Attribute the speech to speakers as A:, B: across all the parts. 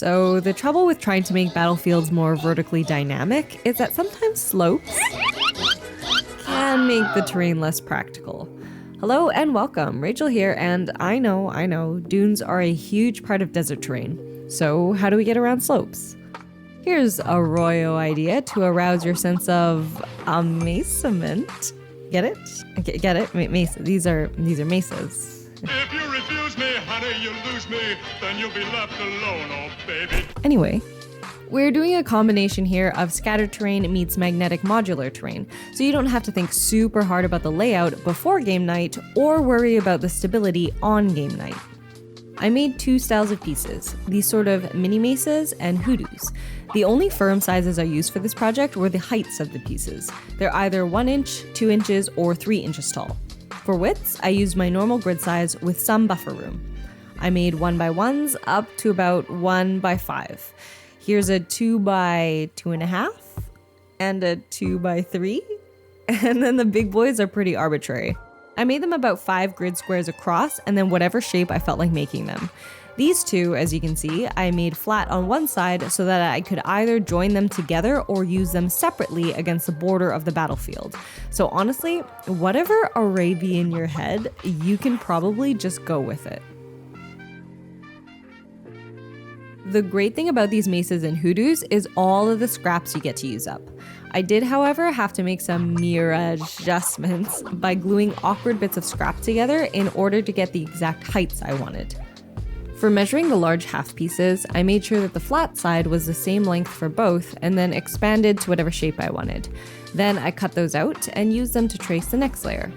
A: So the trouble with trying to make battlefields more vertically dynamic is that sometimes slopes can make the terrain less practical. Hello and welcome, Rae'chel here, and I know, dunes are a huge part of desert terrain. So how do we get around slopes? Here's a royal idea to arouse your sense of amazement. Get it? Get it? Mesa. These are mesas.
B: If you refuse me, honey, you lose me, then you'll be left alone, oh baby.
A: Anyway, we're doing a combination here of scattered terrain meets magnetic modular terrain, so you don't have to think super hard about the layout before game night or worry about the stability on game night. I made two styles of pieces, these sort of mini mesas and hoodoos. The only firm sizes I used for this project were the heights of the pieces. They're either 1 inch, 2 inches, or 3 inches tall. For widths, I used my normal grid size with some buffer room. I made 1x1s up to about 1x5. Here's a 2x2.5 and a 2x3. And then the big boys are pretty arbitrary. I made them about 5 grid squares across and then whatever shape I felt like making them. These two, as you can see, I made flat on one side so that I could either join them together or use them separately against the border of the battlefield. So honestly, whatever array be in your head, you can probably just go with it. The great thing about these mesas and hoodoos is all of the scraps you get to use up. I did, however, have to make some mere adjustments by gluing awkward bits of scrap together in order to get the exact heights I wanted. For measuring the large half pieces, I made sure that the flat side was the same length for both and then expanded to whatever shape I wanted. Then I cut those out and used them to trace the next layer.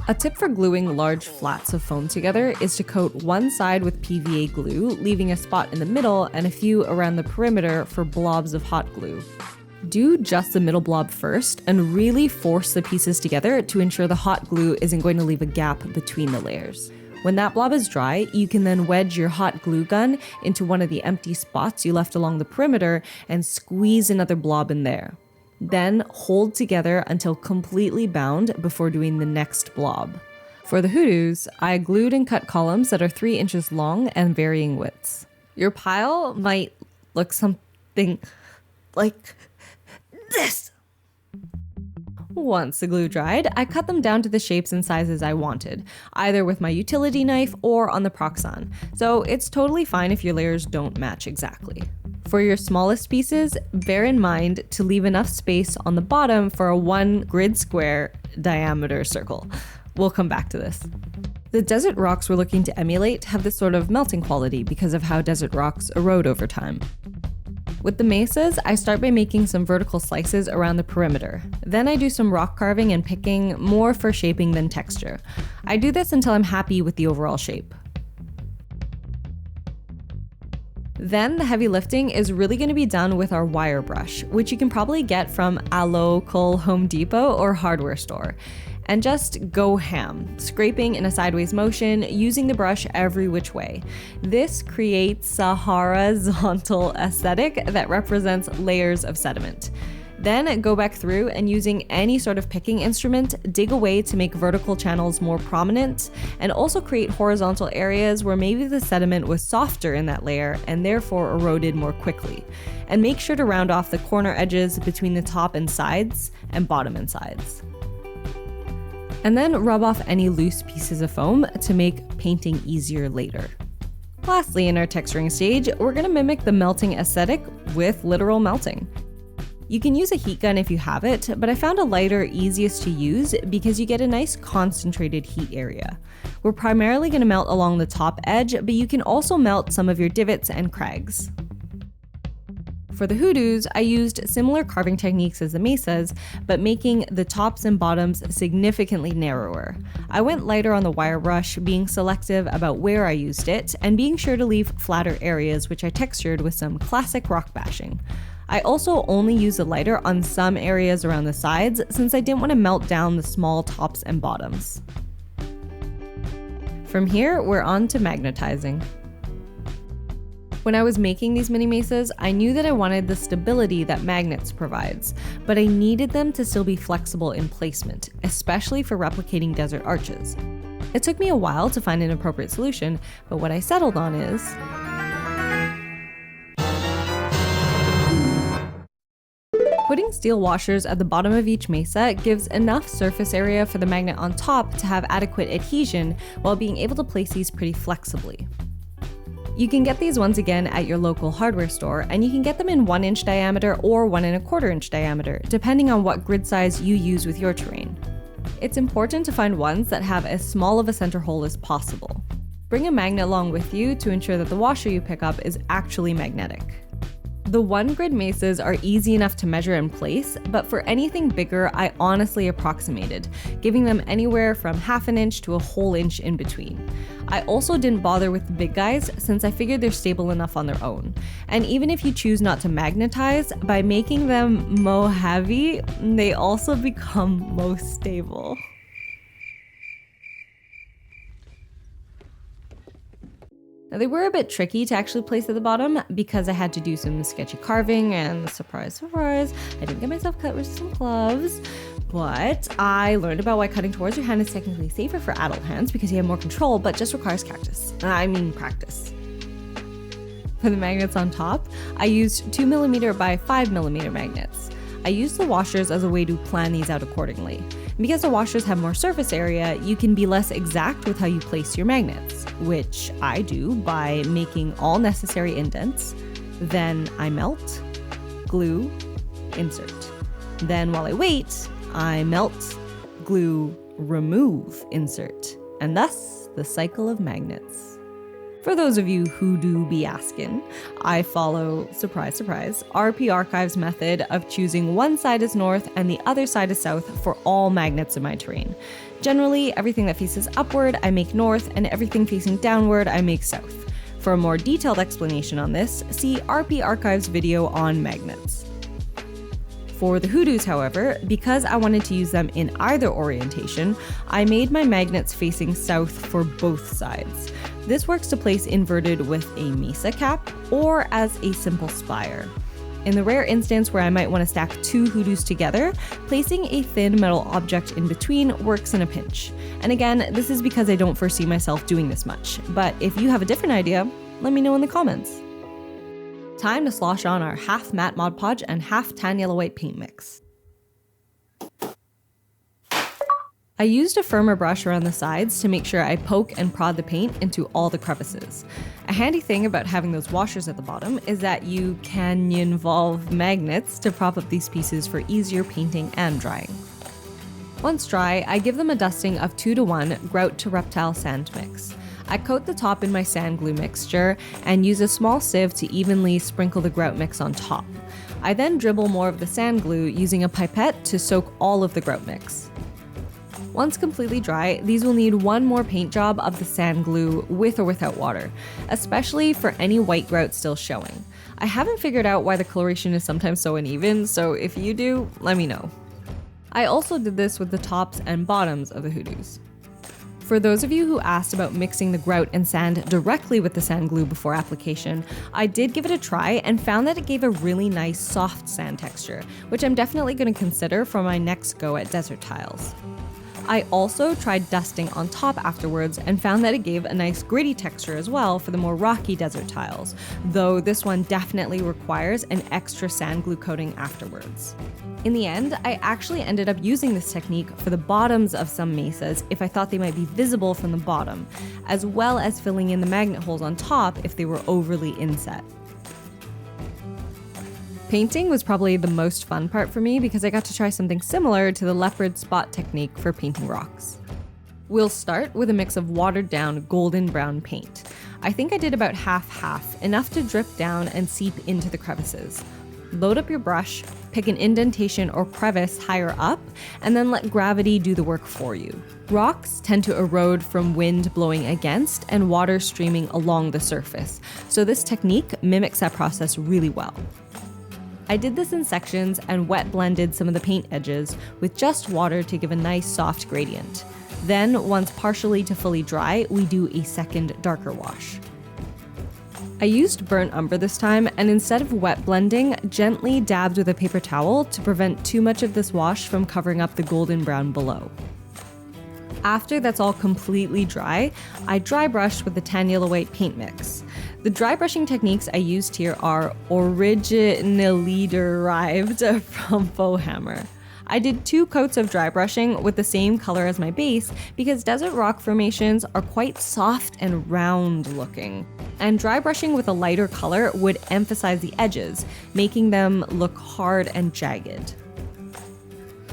A: A tip for gluing large flats of foam together is to coat one side with PVA glue, leaving a spot in the middle and a few around the perimeter for blobs of hot glue. Do just the middle blob first and really force the pieces together to ensure the hot glue isn't going to leave a gap between the layers. When that blob is dry, you can then wedge your hot glue gun into one of the empty spots you left along the perimeter and squeeze another blob in there. Then hold together until completely bound before doing the next blob. For the hoodoos, I glued and cut columns that are 3 inches long and varying widths. Your pile might look something like this. Once the glue dried, I cut them down to the shapes and sizes I wanted, either with my utility knife or on the Proxxon, so it's totally fine if your layers don't match exactly. For your smallest pieces, bear in mind to leave enough space on the bottom for a 1 grid square diameter circle. We'll come back to this. The desert rocks we're looking to emulate have this sort of melting quality because of how desert rocks erode over time. With the mesas, I start by making some vertical slices around the perimeter. Then I do some rock carving and picking, more for shaping than texture. I do this until I'm happy with the overall shape. Then the heavy lifting is really going to be done with our wire brush, which you can probably get from a local Home Depot or hardware store. And just go ham, scraping in a sideways motion, using the brush every which way. This creates a horizontal aesthetic that represents layers of sediment. Then go back through and using any sort of picking instrument, dig away to make vertical channels more prominent and also create horizontal areas where maybe the sediment was softer in that layer and therefore eroded more quickly. And make sure to round off the corner edges between the top and sides and bottom and sides. And then rub off any loose pieces of foam to make painting easier later. Lastly, in our texturing stage, we're going to mimic the melting aesthetic with literal melting. You can use a heat gun if you have it, but I found a lighter easiest to use because you get a nice concentrated heat area. We're primarily going to melt along the top edge, but you can also melt some of your divots and crags. For the hoodoos, I used similar carving techniques as the mesas, but making the tops and bottoms significantly narrower. I went lighter on the wire brush, being selective about where I used it, and being sure to leave flatter areas which I textured with some classic rock bashing. I also only used the lighter on some areas around the sides since I didn't want to melt down the small tops and bottoms. From here, we're on to magnetizing. When I was making these mini mesas, I knew that I wanted the stability that magnets provides, but I needed them to still be flexible in placement, especially for replicating desert arches. It took me a while to find an appropriate solution, but what I settled on is Putting steel washers at the bottom of each mesa gives enough surface area for the magnet on top to have adequate adhesion while being able to place these pretty flexibly. You can get these once again at your local hardware store, and you can get them in 1-inch diameter or 1¼ inch diameter, depending on what grid size you use with your terrain. It's important to find ones that have as small of a center hole as possible. Bring a magnet along with you to ensure that the washer you pick up is actually magnetic. The 1-grid mesas are easy enough to measure and place, but for anything bigger, I honestly approximated, giving them anywhere from 1/2 inch to a whole inch in between. I also didn't bother with the big guys since I figured they're stable enough on their own. And even if you choose not to magnetize, by making them more heavy, they also become most stable. Now, they were a bit tricky to actually place at the bottom because I had to do some sketchy carving, and surprise, surprise, I didn't get myself cut with some gloves. But I learned about why cutting towards your hand is technically safer for adult hands because you have more control, but just requires practice. For the magnets on top, I used 2mm by 5mm magnets. I used the washers as a way to plan these out accordingly. And because the washers have more surface area, you can be less exact with how you place your magnets, which I do by making all necessary indents. Then I melt, glue, insert. Then while I wait, I melt, glue, remove, insert. And thus, the cycle of magnets. For those of you who do be asking, I follow, surprise, surprise, RP Archive's method of choosing one side as north and the other side as south for all magnets in my terrain. Generally, everything that faces upward, I make north, and everything facing downward, I make south. For a more detailed explanation on this, see RP Archive's video on magnets. For the hoodoos, however, because I wanted to use them in either orientation, I made my magnets facing south for both sides. This works to place inverted with a mesa cap or as a simple spire. In the rare instance where I might want to stack 2 hoodoos together, placing a thin metal object in between works in a pinch. And again, this is because I don't foresee myself doing this much, but if you have a different idea, let me know in the comments. Time to slosh on our half matte Mod Podge and half tan yellow white paint mix. I used a firmer brush around the sides to make sure I poke and prod the paint into all the crevices. A handy thing about having those washers at the bottom is that you can involve magnets to prop up these pieces for easier painting and drying. Once dry, I give them a dusting of 2:1 grout to Rae'chel sand mix. I coat the top in my sand glue mixture and use a small sieve to evenly sprinkle the grout mix on top. I then dribble more of the sand glue using a pipette to soak all of the grout mix. Once completely dry, these will need one more paint job of the sand glue with or without water, especially for any white grout still showing. I haven't figured out why the coloration is sometimes so uneven, so if you do, let me know. I also did this with the tops and bottoms of the hoodoos. For those of you who asked about mixing the grout and sand directly with the sand glue before application, I did give it a try and found that it gave a really nice soft sand texture, which I'm definitely going to consider for my next go at desert tiles. I also tried dusting on top afterwards and found that it gave a nice gritty texture as well for the more rocky desert tiles, though this one definitely requires an extra sand glue coating afterwards. In the end, I actually ended up using this technique for the bottoms of some mesas if I thought they might be visible from the bottom, as well as filling in the magnet holes on top if they were overly inset. Painting was probably the most fun part for me because I got to try something similar to the leopard spot technique for painting rocks. We'll start with a mix of watered down golden brown paint. I think I did about half-half, enough to drip down and seep into the crevices. Load up your brush, pick an indentation or crevice higher up, and then let gravity do the work for you. Rocks tend to erode from wind blowing against and water streaming along the surface, so this technique mimics that process really well. I did this in sections and wet blended some of the paint edges with just water to give a nice soft gradient. Then, once partially to fully dry, we do a second darker wash. I used burnt umber this time, and instead of wet blending, gently dabbed with a paper towel to prevent too much of this wash from covering up the golden brown below. After that's all completely dry, I dry brushed with the tan yellow white paint mix. The dry brushing techniques I used here are originally derived from faux hammer. I did 2 coats of dry brushing with the same color as my base because desert rock formations are quite soft and round looking, and dry brushing with a lighter color would emphasize the edges, making them look hard and jagged.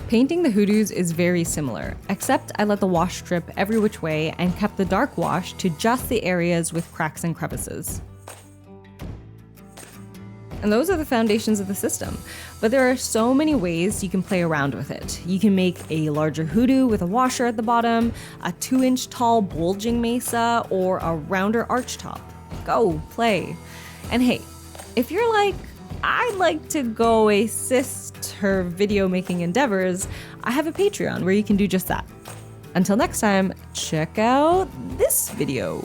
A: Painting the hoodoos is very similar, except I let the wash drip every which way and kept the dark wash to just the areas with cracks and crevices. And those are the foundations of the system. But there are so many ways you can play around with it. You can make a larger hoodoo with a washer at the bottom, a 2-inch tall bulging mesa, or a rounder arch top. Go, play. And hey, if you're like, I'd like to go assist her video making endeavors, I have a Patreon where you can do just that. Until next time, check out this video.